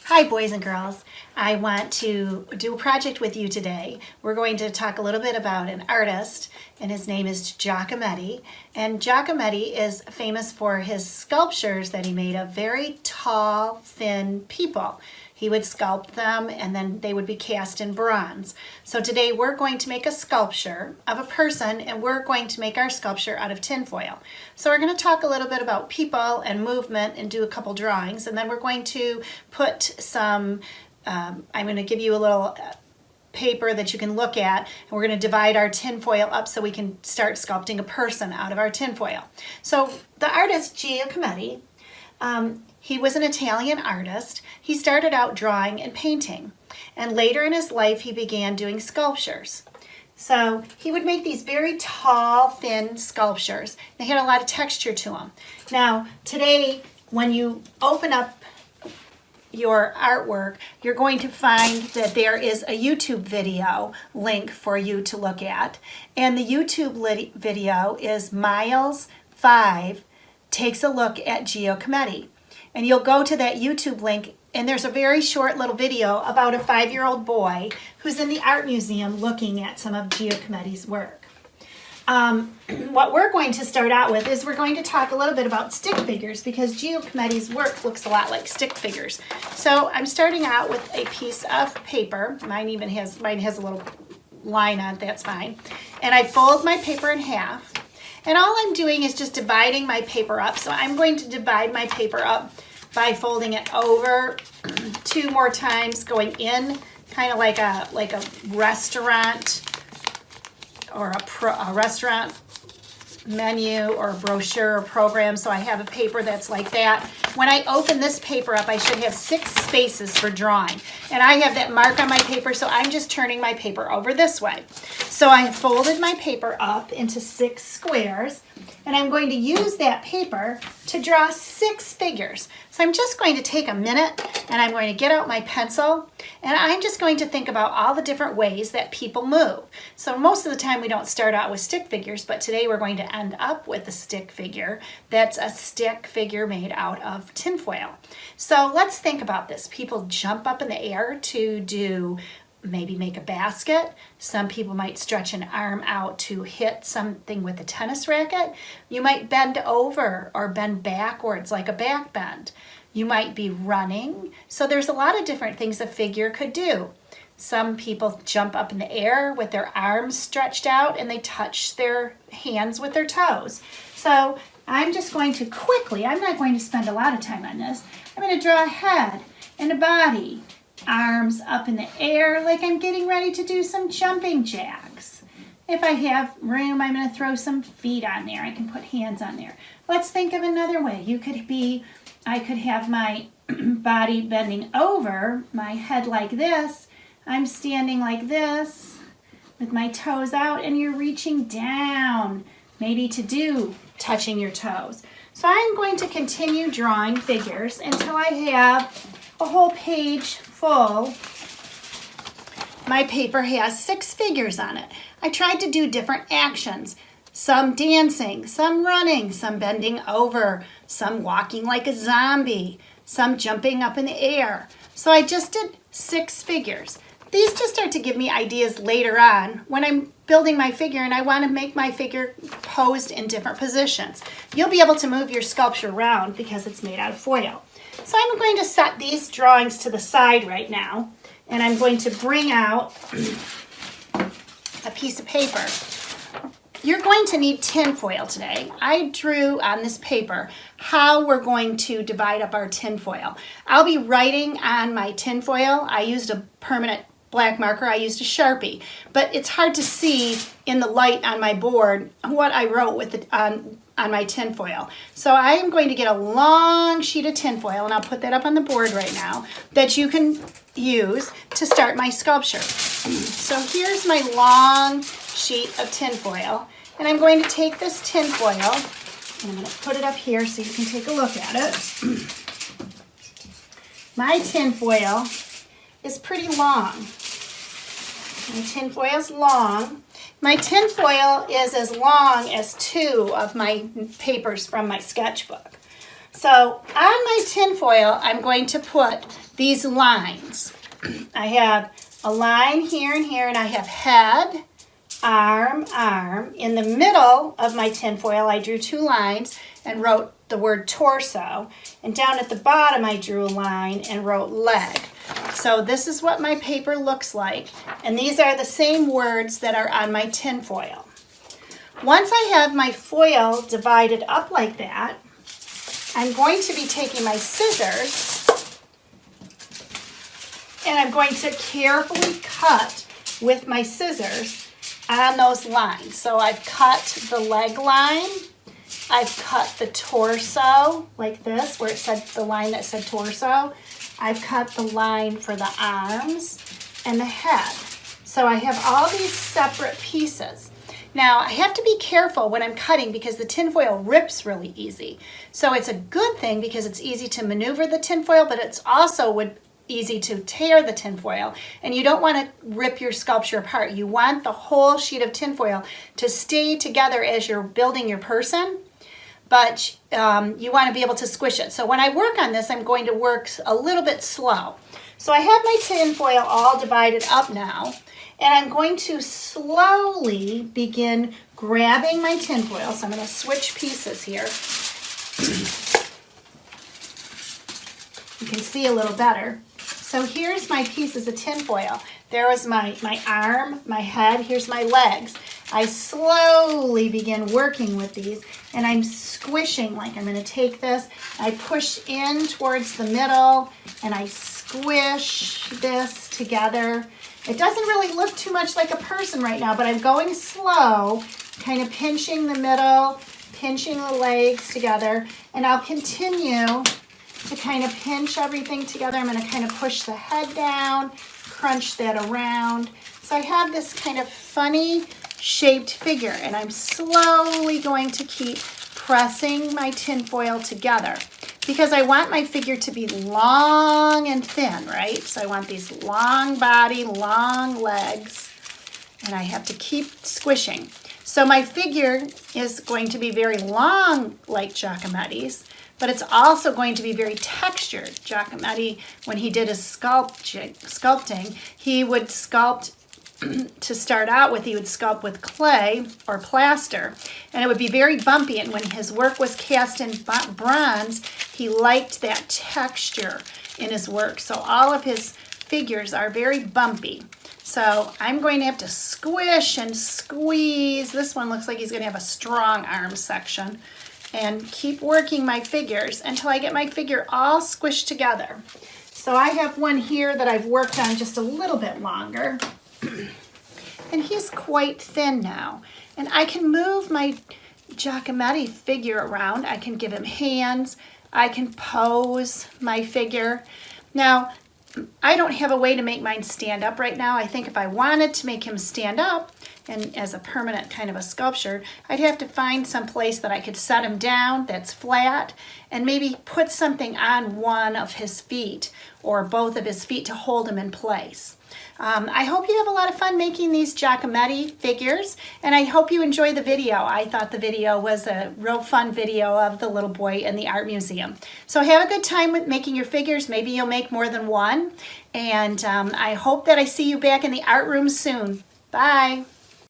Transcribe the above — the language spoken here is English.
Hi boys and girls. I want to do a project with you today. We're going to talk a little bit about an artist, and his name is Giacometti. And Giacometti is famous for his sculptures that he made of very tall, thin people. He would sculpt them and then they would be cast in bronze. So today we're going to make a sculpture of a person, and we're going to make our sculpture out of tinfoil. So we're going to talk a little bit about people and movement and do a couple drawings, and then we're going to put some, I'm going to give you a little paper that you can look at, and we're going to divide our tinfoil up so we can start sculpting a person out of our tinfoil. So the artist Giacometti, he was an Italian artist. He started out drawing and painting, and later in his life he began doing sculptures. So he would make these very tall, thin sculptures. They had a lot of texture to them. Now today, when you open up your artwork, you're going to find that there is a YouTube video link for you to look at, and the YouTube video is Miles5 Takes a Look at Giacometti. And you'll go to that YouTube link, and there's a very short little video about a 5-year-old boy who's in the art museum looking at some of Giacometti's work. What we're going to start out with is we're going to talk a little bit about stick figures, because Giacometti's work looks a lot like stick figures. So I'm starting out with a piece of paper. Mine has a little line on it, that's fine. And I fold my paper in half. And all I'm doing is just dividing my paper up. So I'm going to divide my paper up by folding it over 2 more times, going in, kind of like a restaurant or a restaurant menu or a brochure or program. So I have a paper that's like that. When I open this paper up, I should have 6 spaces for drawing. And I have that mark on my paper, so I'm just turning my paper over this way. So I have folded my paper up into 6 squares, and I'm going to use that paper to draw 6 figures. So I'm just going to take a minute, and I'm going to get out my pencil, and I'm just going to think about all the different ways that people move. So most of the time we don't start out with stick figures, but today we're going to end up with a stick figure that's a stick figure made out of tinfoil. So let's think about this. People jump up in the air to maybe make a basket. Some people might stretch an arm out to hit something with a tennis racket. You might bend over or bend backwards like a back bend. You might be running. So there's a lot of different things a figure could do. Some people jump up in the air with their arms stretched out, and they touch their hands with their toes. So I'm just going to quickly, I'm not going to spend a lot of time on this. I'm going to draw a head and a body. Arms up in the air like I'm getting ready to do some jumping jacks. If I have room, I'm going to throw some feet on there. I can put hands on there. Let's think of another way. I could have my body bending over, my head like this. I'm standing like this with my toes out, and you're reaching down, maybe to do touching your toes. So I'm going to continue drawing figures until I have a whole page full. My paper has 6 figures on it. I tried to do different actions. Some dancing, some running, some bending over, some walking like a zombie, some jumping up in the air. So I just did 6 figures. These just start to give me ideas later on when I'm building my figure and I want to make my figure posed in different positions. You'll be able to move your sculpture around because it's made out of foil. So I'm going to set these drawings to the side right now, and I'm going to bring out a piece of paper. You're going to need tinfoil today. I drew on this paper how we're going to divide up our tinfoil. I'll be writing on my tinfoil. I used a permanent black marker. I used a Sharpie, but it's hard to see in the light on my board what I wrote with on my tinfoil. So I am going to get a long sheet of tinfoil, and I'll put that up on the board right now, that you can use to start my sculpture. So here's my long sheet of tinfoil, and I'm going to take this tinfoil, and I'm going to put it up here so you can take a look at it. My tinfoil is pretty long. My tinfoil's long. My tinfoil is as long as 2 of my papers from my sketchbook. So on my tin foil, I'm going to put these lines. I have a line here and here, and I have head, arm, arm. In the middle of my tin foil, I drew 2 lines and wrote the word torso. And down at the bottom, I drew a line and wrote leg. So this is what my paper looks like. And these are the same words that are on my tin foil. Once I have my foil divided up like that, I'm going to be taking my scissors and I'm going to carefully cut with my scissors on those lines. So I've cut the leg line, I've cut the torso like this, where it said the line that said torso. I've cut the line for the arms and the head. So I have all these separate pieces. Now I have to be careful when I'm cutting because the tinfoil rips really easy. So it's a good thing because it's easy to maneuver the tinfoil, but it's also easy to tear the tinfoil, and you don't want to rip your sculpture apart. You want the whole sheet of tinfoil to stay together as you're building your person, but you want to be able to squish it. So when I work on this, I'm going to work a little bit slow. So I have my tinfoil all divided up now, and I'm going to slowly begin grabbing my tinfoil. So I'm going to switch pieces here. You can see a little better. So here's my pieces of tinfoil. There was my arm, my head, here's my legs. I slowly begin working with these, and I'm squishing, like I'm gonna take this, I push in towards the middle, and I squish this together. It doesn't really look too much like a person right now, but I'm going slow, kind of pinching the middle, pinching the legs together, and I'll continue to kind of pinch everything together. I'm going to kind of push the head down, crunch that around. So I have this kind of funny shaped figure, and I'm slowly going to keep pressing my tinfoil together because I want my figure to be long and thin, right? So I want these long body, long legs, and I have to keep squishing. So my figure is going to be very long like Giacometti's, but it's also going to be very textured. Giacometti, when he did his sculpting, he would sculpt, to start out with, he would sculpt with clay or plaster, and it would be very bumpy, and when his work was cast in bronze, he liked that texture in his work. So all of his figures are very bumpy. So I'm going to have to squish and squeeze. This one looks like he's going to have a strong arm section. And keep working my figures until I get my figure all squished together. So I have one here that I've worked on just a little bit longer. And he's quite thin now. And I can move my Giacometti figure around. I can give him hands. I can pose my figure. Now, I don't have a way to make mine stand up right now. I think if I wanted to make him stand up, and as a permanent kind of a sculpture, I'd have to find some place that I could set him down that's flat and maybe put something on one of his feet or both of his feet to hold him in place. I hope you have a lot of fun making these Giacometti figures, and I hope you enjoy the video. I thought the video was a real fun video of the little boy in the art museum. So have a good time with making your figures. Maybe you'll make more than one, and I hope that I see you back in the art room soon. Bye.